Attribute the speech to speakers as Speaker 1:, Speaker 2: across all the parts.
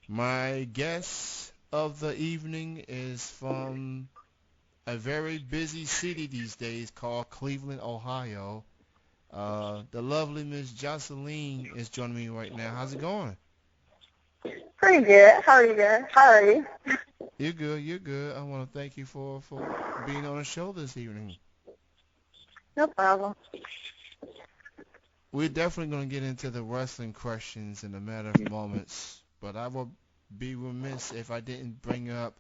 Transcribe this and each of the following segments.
Speaker 1: My guest of the evening is from a very busy city these days called Cleveland, Ohio. The lovely Miss Joseline is joining me right now. How's it going?
Speaker 2: Pretty good. How are you guys? How are you?
Speaker 1: You're good, you're good. I want to thank you for being on the show this evening.
Speaker 2: No problem.
Speaker 1: We're definitely going to get into the wrestling questions in a matter of moments, but I will be remiss if I didn't bring up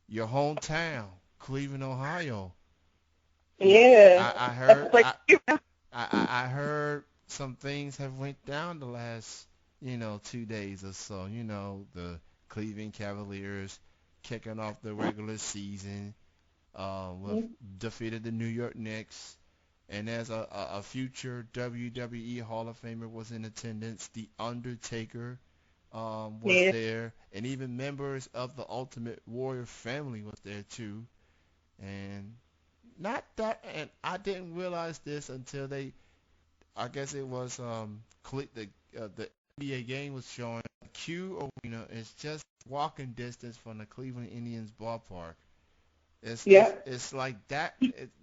Speaker 1: your hometown, Cleveland, Ohio. You,
Speaker 2: Yeah.
Speaker 1: I
Speaker 2: That's
Speaker 1: heard
Speaker 2: like
Speaker 1: I heard some things have went down the last 2 days or so. The Cleveland Cavaliers kicking off the regular season with defeated the New York Knicks. And as a future WWE Hall of Famer was in attendance, The Undertaker was
Speaker 2: yeah.
Speaker 1: there, and even members of the Ultimate Warrior family was there too. And not that, and I didn't realize this until I guess it was the NBA game was showing Q Arena is just walking distance from the Cleveland Indians ballpark. It's it's
Speaker 2: Yeah.
Speaker 1: it's like that.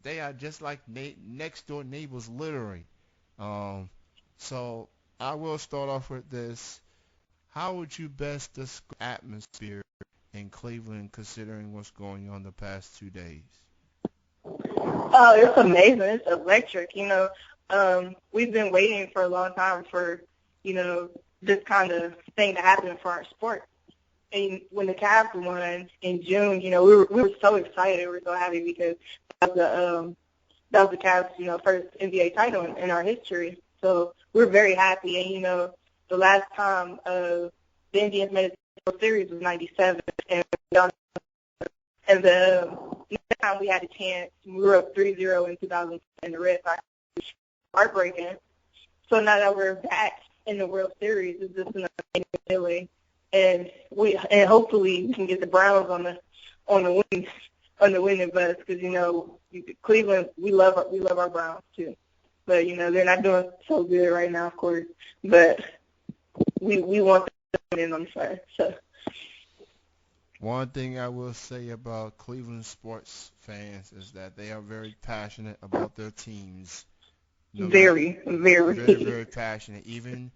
Speaker 1: They are just like next door neighbors, literally. Um, so I will start off with this. How would you best describe atmosphere in Cleveland, considering what's going on the past 2 days?
Speaker 2: Oh, it's amazing. It's electric. We've been waiting for a long time for, this kind of thing to happen for our sport. And when the Cavs won in June, we were so excited. We were so happy because that was the Cavs, first NBA title in our history. So we're very happy. And the last time the Indians made it to the World Series was '97, and the next time we had a chance, we were up 3-0 in 2000 in the Red Sox. Heartbreaking. So now that we're back in the World Series, it's just an amazing feeling, and hopefully we can get the Browns on the winning bus because Cleveland, we love our Browns too, but they're not doing so good right now, of course, but we want them to win on the side. So
Speaker 1: One thing I will say about Cleveland sports fans is that they are very passionate about their teams. No matter,
Speaker 2: very,
Speaker 1: very,
Speaker 2: very.
Speaker 1: very passionate. Even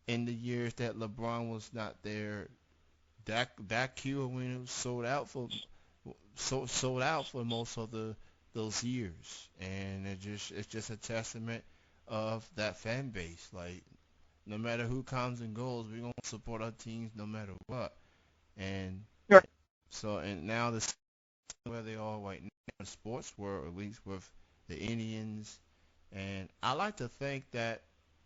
Speaker 1: in the years that LeBron was not there, that Q arena was sold out for most of the those years, and it's just a testament of that fan base. Like no matter who comes and goes, we're gonna support our teams no matter what. And and now the where they are right now in the sports world, at least with the Indians, and I like to think that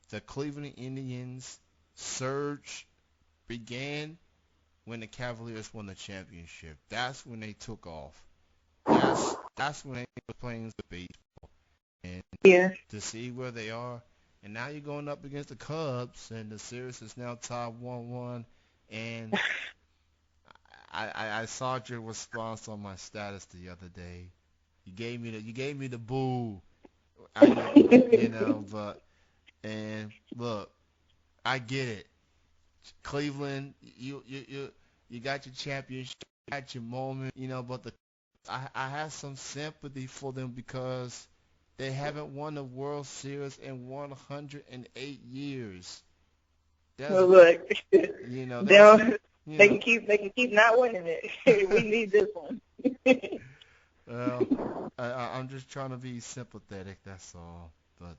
Speaker 1: the Cleveland Indians surge began when the Cavaliers won the championship. That's when they took off. That's when they were playing the baseball. And
Speaker 2: Yeah.
Speaker 1: to see where they are, and now you're going up against the Cubs, and the series is now tied 1-1. And I saw your response on my status the other day. You gave me the boo. I know, but and look, I get it. Cleveland, you got your championship, you got your moment, but I have some sympathy for them because they haven't won the World Series in 108 years. That's
Speaker 2: Well, look,
Speaker 1: that's
Speaker 2: they'll,
Speaker 1: you
Speaker 2: they
Speaker 1: know
Speaker 2: can keep not winning it. We need this one.
Speaker 1: well I'm just trying to be sympathetic. That's all. But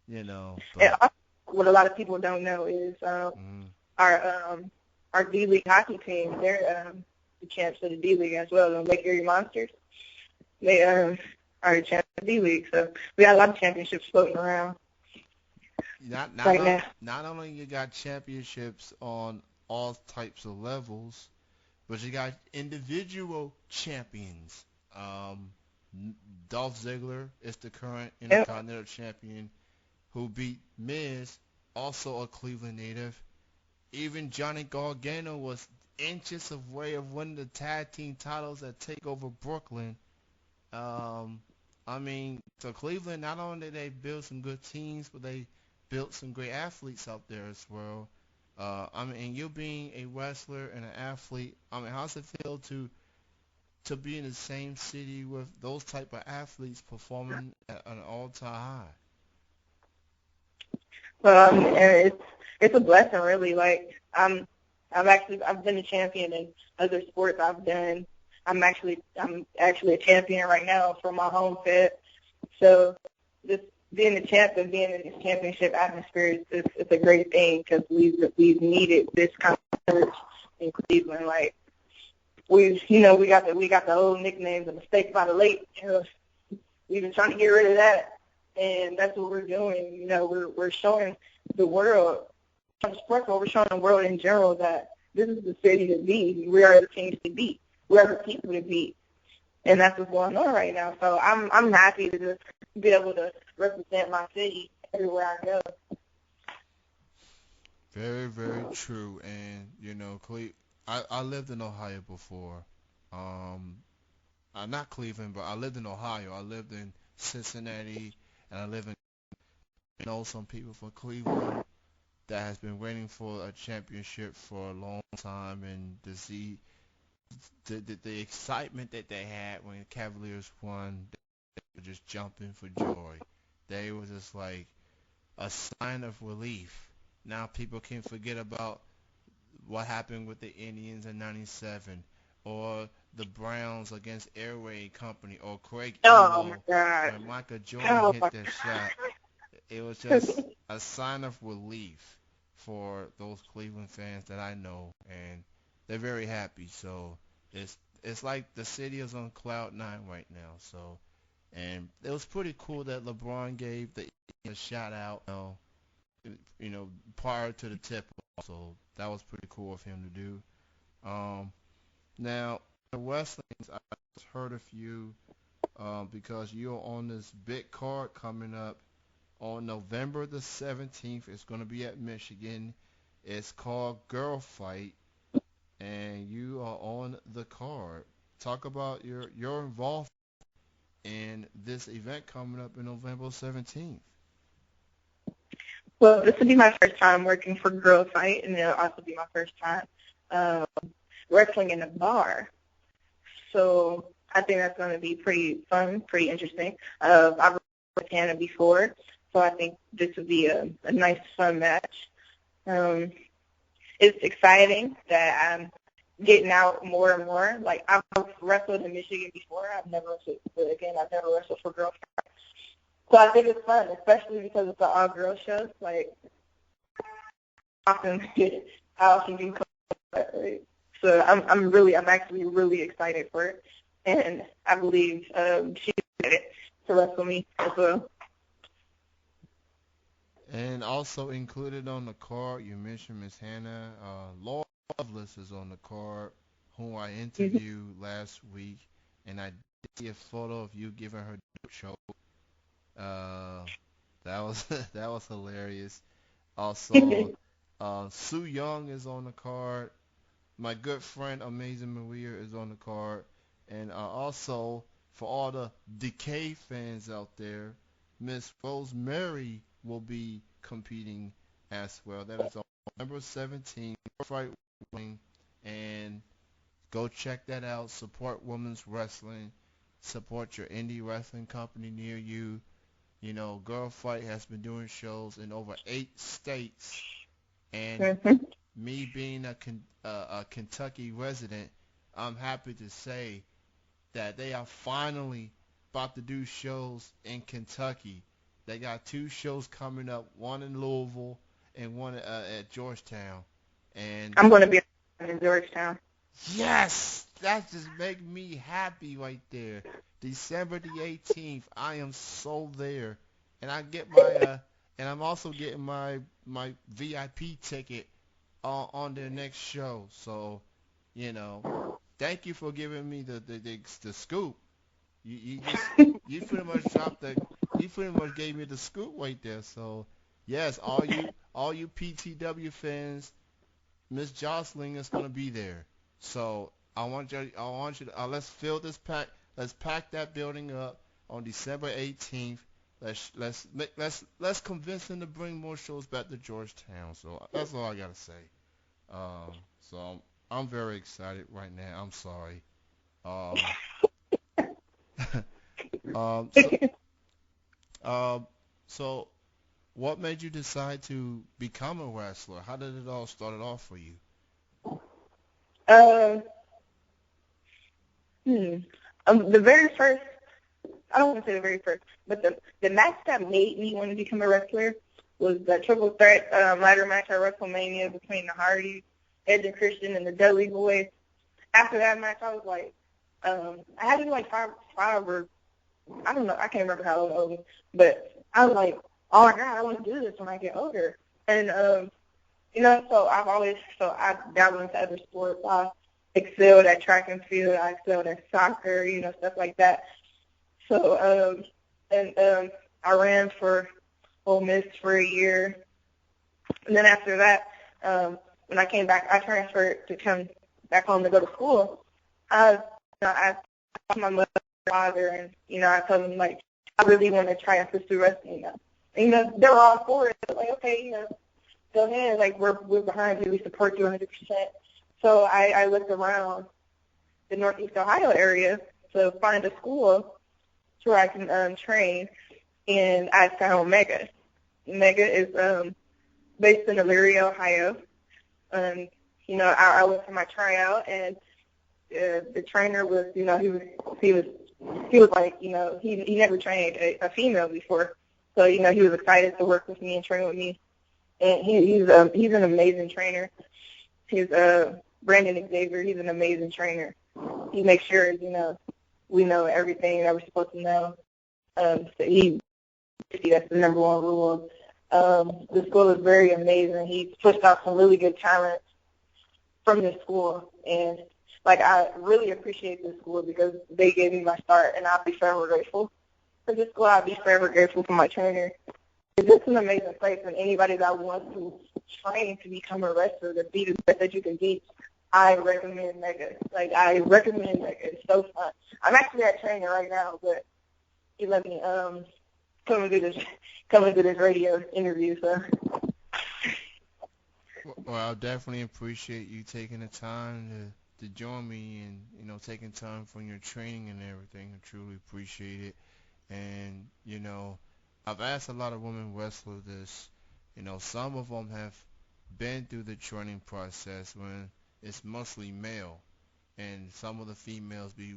Speaker 2: And
Speaker 1: but
Speaker 2: also, what a lot of people don't know is
Speaker 1: mm,
Speaker 2: our D League hockey team. They're the champs of the D League as well. The Lake Erie Monsters. They are the champs of the D League. So we got a lot of championships floating around
Speaker 1: not not
Speaker 2: right
Speaker 1: on,
Speaker 2: now.
Speaker 1: not only you got championships on all types of levels, but you got individual champions. Um, Dolph Ziggler is the current
Speaker 2: Yep.
Speaker 1: Intercontinental Champion who beat Miz, also a Cleveland native. Even Johnny Gargano was inches away of winning the tag team titles at Takeover Brooklyn. Um, I mean, so Cleveland not only did they build some good teams, but they built some great athletes out there as well. I mean, and you being a wrestler and an athlete, I mean, how's it feel to be in the same city with those type of athletes performing at an all-time high?
Speaker 2: And it's a blessing, really. Like I've been a champion in other sports I've done. I'm actually a champion right now for my home fit. So just being a champ and being in this championship atmosphere is it's a great thing because we've needed this kind of surge in Cleveland. Like we got the old nicknames, a mistake by the lake. We've been trying to get rid of that, and that's what we're doing. We're showing the world, on sports, we're showing the world in general that this is the city to be. We are the teams to beat. We are the people to beat, and that's what's going on right now. So I'm happy to just be able to represent my city everywhere I go.
Speaker 1: Very, very true. And I lived in Ohio before. Um, not Cleveland, but I lived in Ohio. I lived in Cincinnati, and I live in know some people from Cleveland that has been waiting for a championship for a long time, and to see the excitement that they had when the Cavaliers won, they were just jumping for joy. They were just like a sign of relief. Now people can forget about what happened with the Indians in '97, or the Browns against Airway Company, or Craig
Speaker 2: Oh my
Speaker 1: Elo
Speaker 2: God.
Speaker 1: when Michael Jordan
Speaker 2: Oh
Speaker 1: hit
Speaker 2: my
Speaker 1: that shot. It was just a sign of relief for those Cleveland fans that I know, and they're very happy. So it's like the city is on cloud nine right now. So, and it was pretty cool that LeBron gave the a shout out, prior to the tip. So that was pretty cool of him to do. Um, Now the Westlings, I just heard of you because you're on this big card coming up on November the 17th. It's going to be at Michigan. It's called Girl Fight, and you are on the card. Talk about your involvement in this event coming up in November 17th.
Speaker 2: Well, this will be my first time working for Girl Fight, and it'll also be my first time um, wrestling in a bar. So I think that's going to be pretty fun, pretty interesting. I've worked with Hannah before, so I think this would be a nice, fun match. Um, it's exciting that I'm getting out more and more. Like, I've wrestled in Michigan before. I've never wrestled for Girl Fight. So I think it's fun, especially because it's an all-girl show. Like, often, I often do that, right? So I'm actually really excited for it, and I believe she's excited to wrestle me as well.
Speaker 1: And also included on the card, you mentioned Miss Hannah. Laura Lovelace is on the card, whom I
Speaker 2: Mhm.
Speaker 1: interviewed last week, and I did see a photo of you giving her the show. Uh, that was that was hilarious. Also, Sue Young is on the card. My good friend Amazing Maria is on the card, and also for all the Decay fans out there, Miss Rosemary will be competing as well. That is on November 17th, Fight Wrestling, and go check that out. Support women's wrestling. Support your indie wrestling company near you. Girl Fight has been doing shows in over 8 states, and
Speaker 2: Mhm.
Speaker 1: me being a Kentucky resident, I'm happy to say that they are finally about to do shows in Kentucky. They got 2 shows coming up, one in Louisville and one at Georgetown. And
Speaker 2: I'm going to be in Georgetown.
Speaker 1: yes, that just make me happy right there. December the 18th, I am so there, and and I'm also getting my VIP ticket on their next show. So, you know, thank you for giving me the scoop. You just you pretty much dropped the you pretty much gave me the scoop right there. So, yes, all you PTW fans, Miss Joseline is gonna be there. So I want you to let's fill this pack. Let's pack that building up on December 18th. Let's convince them to bring more shows back to Georgetown. So that's all I gotta say. So I'm very excited right now. I'm sorry. Um, um, so, um, so what made you decide to become a wrestler? How did it all start off for you?
Speaker 2: um, hmm. The very first, I don't want to say the very first, but the match that made me want to become a wrestler was the triple threat ladder match at WrestleMania between the Hardys, Edge and Christian, and the Dudley Boys. After that match, I was like, I had to be like five or I don't know, I can't remember how old I was, but I was like, oh my God, I want to do this when I get older. And so I dabbled into other sports. I excelled at track and field. I excelled at soccer, stuff like that. So, I ran for Ole Miss for a year. And then after that, when I came back, I transferred to come back home to go to school. I told my mother and father, and, I told them, like, I really want to try and pursue wrestling now. And, they were all for it. Like, okay, go ahead. Like, we're behind you. We support you 100%. So I looked around the Northeast Ohio area to find a school where I can train, and I found Mega. Mega is based in Elyria, Ohio. Um, I went for my tryout, and the trainer was, he was like, he never trained a female before, so he was excited to work with me and train with me, and he's an amazing trainer. He's Brandon Xavier. He's an amazing trainer. He makes sure we know everything that we're supposed to know. That's the number one rule. The school is very amazing. He's pushed out some really good talent from this school, and like I really appreciate this school because they gave me my start, and I'll be forever grateful for this school. I'll be forever grateful for my trainer. It's just an amazing place, and anybody that wants to train to become a wrestler, to be the best that you can be, I recommend Mega. Like, I recommend Mega. It's so fun. I'm actually at training right now, but he let me come and do this radio interview. So
Speaker 1: Well, I definitely appreciate you taking the time to join me and taking time from your training and everything. I truly appreciate it. And I've asked a lot of women wrestlers this. Some of them have been through the training process when it's mostly male, and some of the females be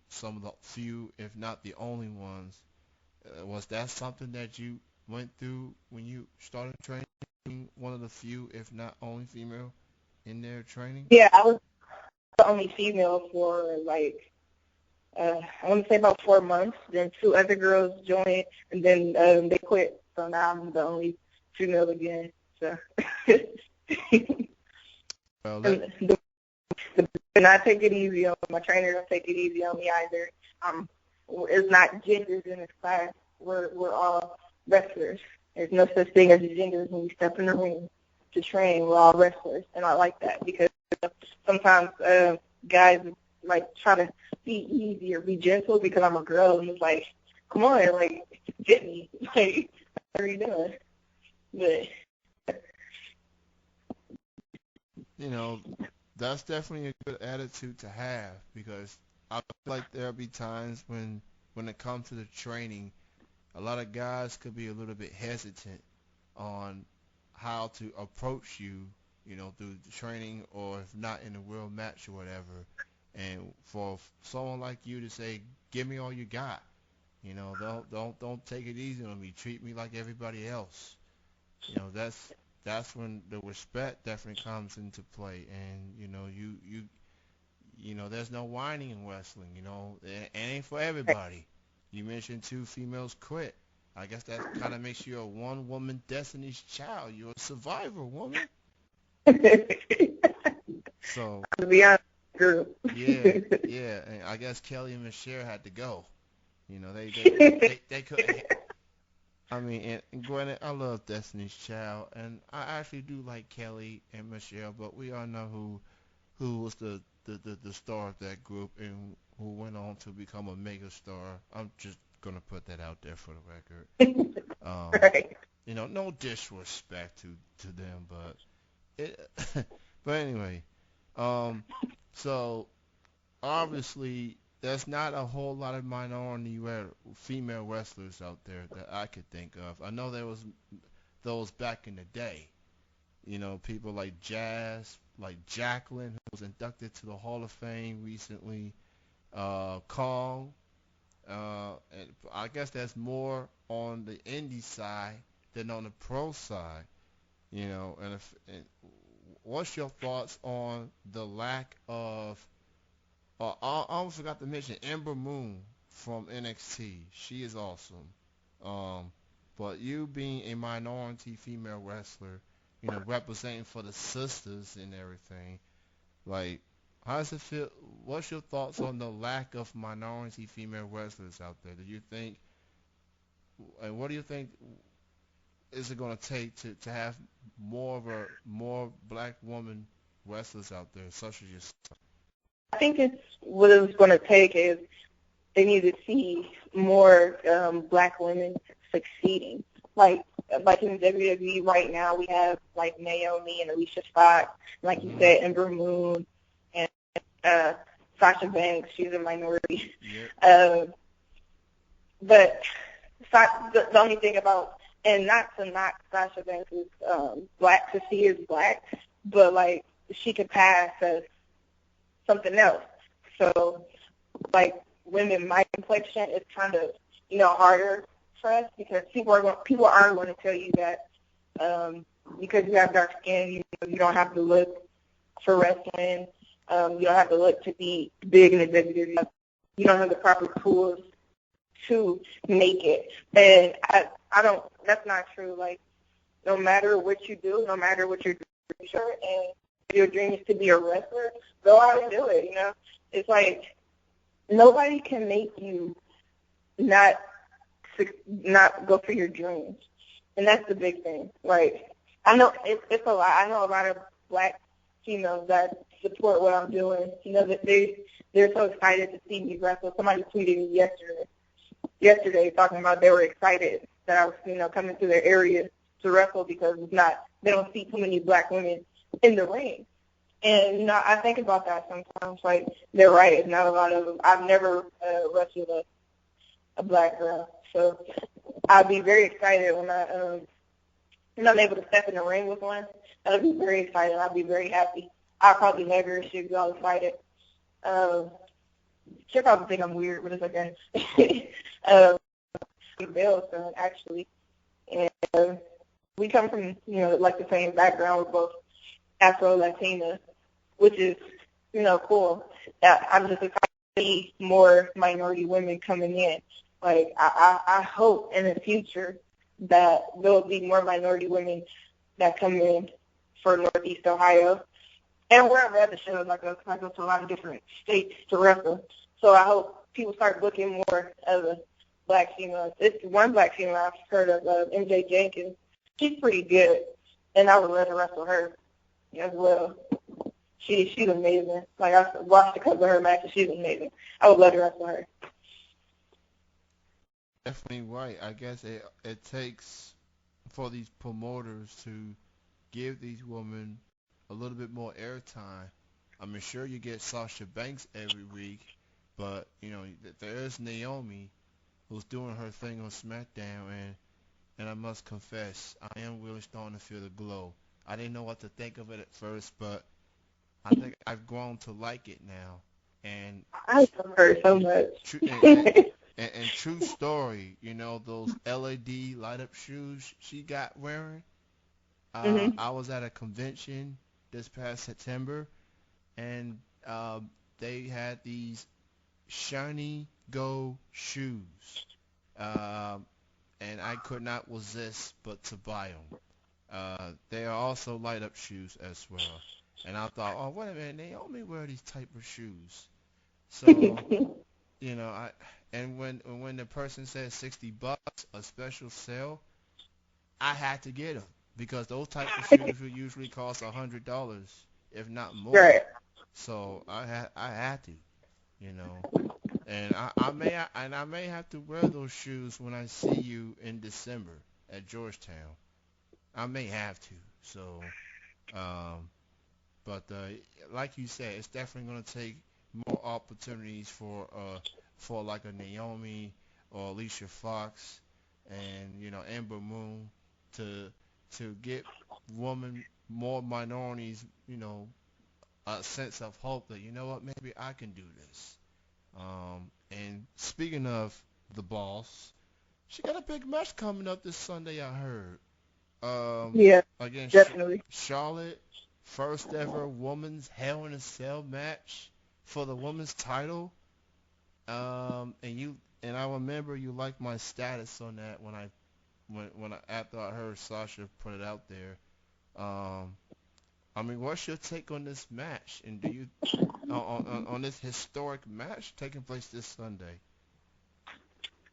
Speaker 1: some of the few, if not the only ones. Was that something that you went through when you started training? One of the few, if not only female, in their training?
Speaker 2: yeah, I was the only female for like I want to say about 4 months. Then two other girls joined, and then they quit. So now I'm the only female again. So
Speaker 1: Well, that
Speaker 2: and and I take it easy on my trainer. Don't take it easy on me either. It's not genders in this class. We're all wrestlers. There's no such thing as genders when we step in the ring to train. We're all wrestlers, and I like that because sometimes guys like try to be easy or be gentle because I'm a girl, and it's like, come on, like get me, like what are you doing? But
Speaker 1: you know, that's definitely a good attitude to have because I feel like there'll be times when it comes to the training, a lot of guys could be a little bit hesitant on how to approach you, through the training or if not in a real match or whatever. And for someone like you to say, "Give me all you got," don't take it easy on me. Treat me like everybody else. That's when the respect definitely comes into play. And there's no whining in wrestling. It ain't for everybody. You mentioned two females quit. I guess that kind of makes you a one-woman Destiny's Child. You're a survivor, woman. So,
Speaker 2: to be honest, girl.
Speaker 1: yeah, yeah. And I guess Kelly and Michelle had to go. They couldn't. I mean, and granted, I love Destiny's Child, and I actually do like Kelly and Michelle, but we all know who was the star of that group and who went on to become a mega star. I'm just gonna put that out there for the record.
Speaker 2: Right.
Speaker 1: No disrespect to them, but it. But anyway, um, so obviously there's not a whole lot of female wrestlers out there that I could think of. I know there was those back in the day. People like Jazz, like Jacqueline, who was inducted to the Hall of Fame recently. Kong. And I guess that's more on the indie side than on the pro side. And what's your thoughts on the lack of? I almost forgot to mention Ember Moon from NXT. She is awesome. Um, but you being a minority female wrestler, representing for the sisters and everything, like, how does it feel? What's your thoughts on the lack of minority female wrestlers out there? And what do you think is it going to take to have more black woman wrestlers out there, such as yourself?
Speaker 2: I think what it's going to take is they need to see more black women succeeding. Like in WWE right now, we have like Naomi and Alicia Fox, like you said, Ember Moon, and Sasha Banks. She's a minority.
Speaker 1: Yep.
Speaker 2: But the only thing about, and not to knock Sasha Banks is black, because she is black, but like she could pass as something else. So like women, my complexion is kind of harder for us, because people are going to tell you that because you have dark skin, you don't have to look for wrestling. You don't have to look to be big in the WWE. You don't have the proper tools to make it. And I don't. That's not true. Like, no matter what you do, no matter what you're doing, and your dream is to be a wrestler, go out and do it. It's like nobody can make you not go for your dreams, and that's the big thing. Like, I know it's a lot. I know a lot of black females that support what I'm doing. That they're so excited to see me wrestle. Somebody tweeted me yesterday talking about they were excited that I was coming to their area to wrestle, because they don't see too many black women in the ring. And I think about that sometimes. Like, they're right. It's not a lot of them. I've never wrestled a black girl. So I'll be very excited when I'm able to step in the ring with one. I'll be very excited. I'll be very happy. I'll probably hug her. She'll be all excited. She'll probably think I'm weird, but it's okay. Bell's son, actually. And we come from, like the same background. We're both Afro-Latina, which is, cool. I'm just excited to see more minority women coming in. Like, I hope in the future that there will be more minority women that come in for Northeast Ohio and wherever other shows I go, 'cause I go to a lot of different states to wrestle. So I hope people start looking more at the black females. It's one black female I've heard of, MJ Jenkins. She's pretty good, and I would let her wrestle her as well. She's amazing. Like, I watched a couple of her matches. She's amazing. I would let her wrestle her.
Speaker 1: Definitely right. I guess it takes for these promoters to give these women a little bit more airtime. I mean, sure, you get Sasha Banks every week, but there is Naomi who's doing her thing on SmackDown, and I must confess, I am really starting to feel the glow. I didn't know what to think of it at first, but I think I've grown to like it now. And
Speaker 2: I love her so much.
Speaker 1: and true story, those LED light up shoes she got wearing. I was at a convention this past September, and they had these shiny gold shoes, and I could not resist but to buy them. They are also light up shoes as well. And I thought, oh, wait a minute, Naomi wear these type of shoes. So, I and when the person said $60 a special sale, I had to get them because those type of shoes would usually cost $100, if not more.
Speaker 2: Right.
Speaker 1: So I had to. you know. And I may have to wear those shoes when I see you in December at Georgetown. I may have to. So, um, but like you said, it's definitely going to take more opportunities for like a Naomi or Alicia Fox and Amber Moon to get women, more minorities, a sense of hope that what, maybe I can do this. And speaking of the boss, she got a big match coming up this Sunday, I heard.
Speaker 2: Yeah,
Speaker 1: Against
Speaker 2: definitely.
Speaker 1: Charlotte, first ever women's Hell in a Cell match for the women's title. And I remember you liked my status on that after I heard Sasha put it out there. Um, I mean, what's your take on this match? And do you on this historic match taking place this Sunday?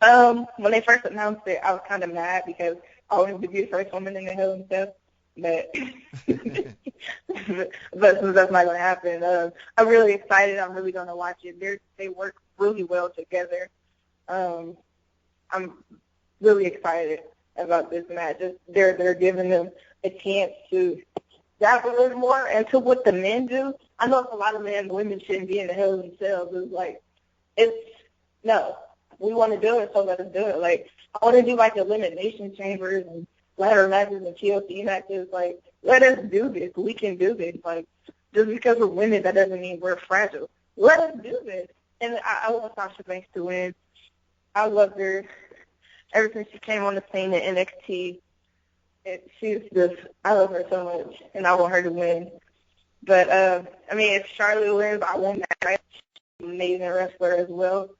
Speaker 2: When they first announced it, I was kind of mad because I wanted to be the first woman in the Hell and stuff. But but since that's not going to happen, I'm really excited. I'm really going to watch it. They work really well together. I'm really excited about this match. They're giving them a chance to grab a little more into what the men do. I know a lot of men and women shouldn't be in the Hell themselves. No, we want to do it, so let us do it. Like, I want to do like elimination chambers and ladder matches and TLC matches. Like, let us do this. We can do this. Like, just because we're women, that doesn't mean we're fragile. Let us do this. And I want Sasha Banks to win. I love her. Ever since she came on the scene in NXT, I love her so much, and I want her to win. But, I mean, if Charlotte wins, I want that. She's an amazing wrestler as well.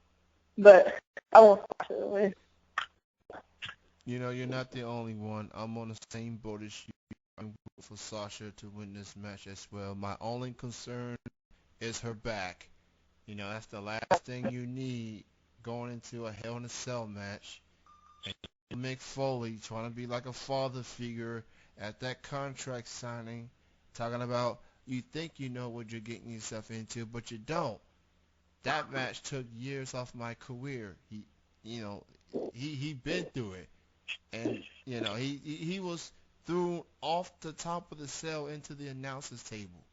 Speaker 2: But I want Sasha to win.
Speaker 1: You're not the only one. I'm on the same boat as you. I'm rooting for Sasha to win this match as well. My only concern is her back. That's the last thing you need going into a Hell in a Cell match. And Mick Foley trying to be like a father figure at that contract signing, talking about you think you know what you're getting yourself into, but you don't. That match took years off my career. He been through it, and he was thrown off the top of the cell into the announcers table.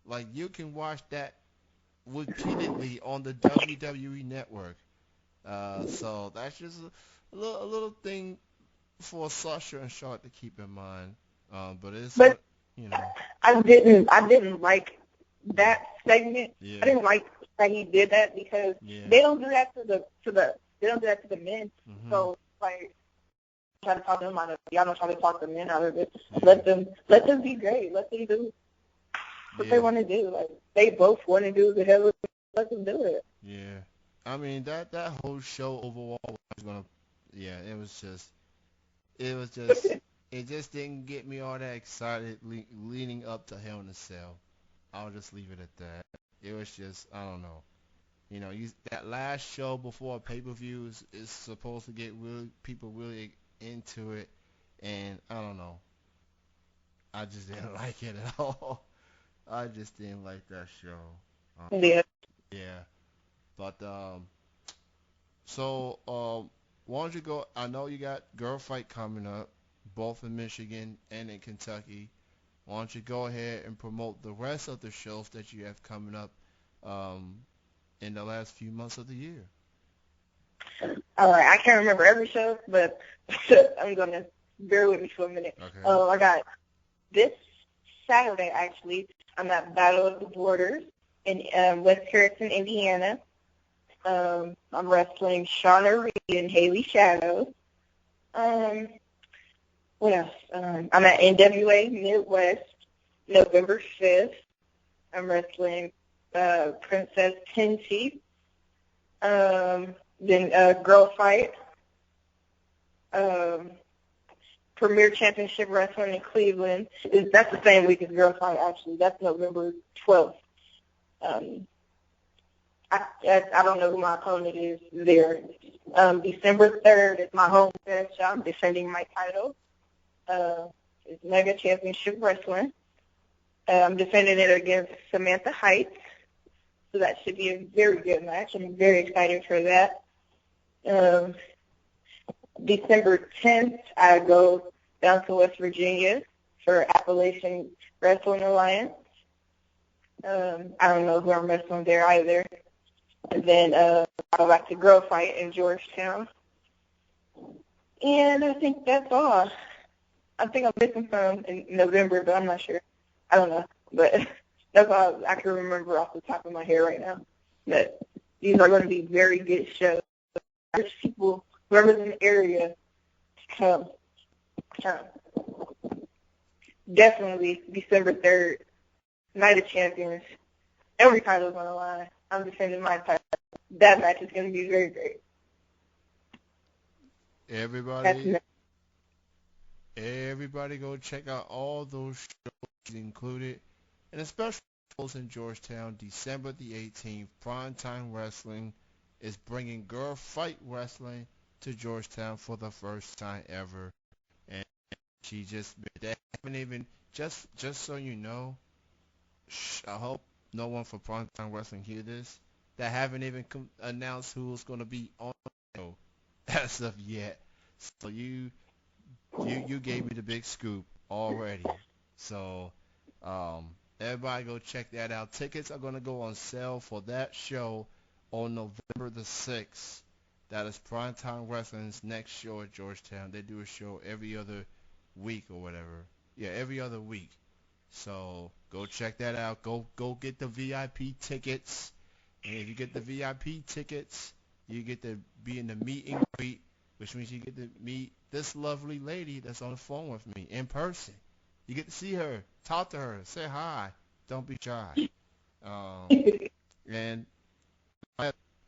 Speaker 1: Like, you can watch that repeatedly on the WWE network. So that's just a little thing for Sasha and Charlotte to keep in mind. But it's
Speaker 2: But
Speaker 1: you know.
Speaker 2: I didn't like that segment.
Speaker 1: Yeah.
Speaker 2: I didn't like that he did that because
Speaker 1: Yeah.
Speaker 2: they don't do that they don't do that to the men.
Speaker 1: Mm-hmm.
Speaker 2: So like, try to talk them out of it. Y'all don't try to talk the men out of it.
Speaker 1: Yeah.
Speaker 2: Let them be great. Let them do what they want to do. Like, they both want to do the hell. Let them do it.
Speaker 1: Yeah. I mean, that whole show overall was gonna. Yeah, it was just. It just didn't get me all that excited leading up to Hell in a Cell. I'll just leave it at that. It was just, I don't know. That last show before a pay-per-view is supposed to get people really into it, and I don't know. I just didn't like it at all. I just didn't like that show.
Speaker 2: Yeah.
Speaker 1: Yeah. But why don't you go? I know you got Girl Fight coming up, both in Michigan and in Kentucky. Why don't you go ahead and promote the rest of the shows that you have coming up in the last few months of the year?
Speaker 2: All right. I can't remember every show, but I'm gonna bear with me for a minute.
Speaker 1: Okay.
Speaker 2: I got this Saturday actually. I'm at Battle of the Borders in West Harrison, Indiana. I'm wrestling Shauna Reed and Haley Shadows. What else? I'm at NWA Midwest November 5th. I'm wrestling Princess Tenchi. Then Girl Fight. Premier Championship Wrestling in Cleveland. That's the same week as Girl Fight, actually. That's November 12th. I don't know who my opponent is there. December 3rd is my home match. I'm defending my title. It's Mega Championship Wrestling. I'm defending it against Samantha Heights. So that should be a very good match. I'm very excited for that. Um, December 10th, I go down to West Virginia for Appalachian Wrestling Alliance. I don't know who I'm wrestling there either. And then I go back to Girl Fight in Georgetown. And I think that's all. I think I'm missing some in November, but I'm not sure. I don't know. But that's all I can remember off the top of my head right now. But these are going to be very good shows. There's people, whoever's in the area, to come. Definitely December 3rd, Night of Champions. Every title's on the line. I'm defending my title. That match is going to be very great.
Speaker 1: Everybody go check out all those shows included, and especially those in Georgetown, December the 18th. Primetime Wrestling is bringing Girl Fight Wrestling to Georgetown for the first time ever, and they haven't even, just so you know, I hope no one for Primetime Wrestling hear this, that haven't even announced who's going to be on the show as of yet. So you gave me the big scoop already. So everybody go check that out. Tickets are going to go on sale for that show on November the 6th. That is Primetime Wrestling's next show at Georgetown. They do a show every other week or whatever. Yeah, every other week. So go check that out. Go get the VIP tickets. And if you get the VIP tickets, you get to be in the meet and greet, which means you get to meet this lovely lady that's on the phone with me in person. You get to see her, talk to her, say hi. Don't be shy. And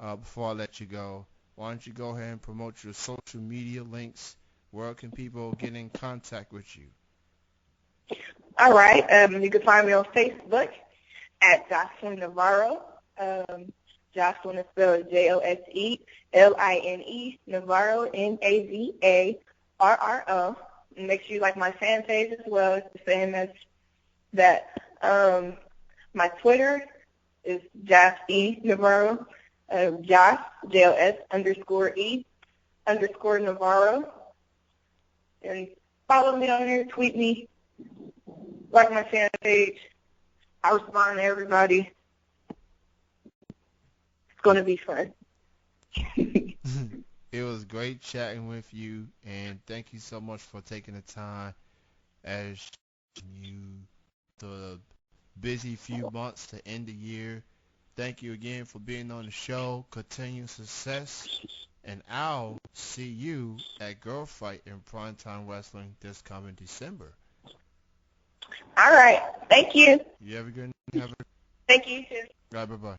Speaker 1: before I let you go, why don't you go ahead and promote your social media links? Where can people get in contact with you?
Speaker 2: All right. You can find me on Facebook at Joseline Navarro. Joseline is spelled Joseline, Navarro, Navarro. Make sure you like my fan page as well. It's the same as that. My Twitter is Josh E. Navarro. Josh, Jos_E_Navarro. And follow me on there, tweet me, like my fan page. I respond to everybody. It's going to be fun.
Speaker 1: It was great chatting with you, and thank you so much for taking the time as you the busy few months to end the year. Thank you again for being on the show. Continued success, and I'll see you at Girl Fight in Primetime Wrestling this coming December.
Speaker 2: All right. Thank you.
Speaker 1: You have a good
Speaker 2: Thank you.
Speaker 1: Bye-bye.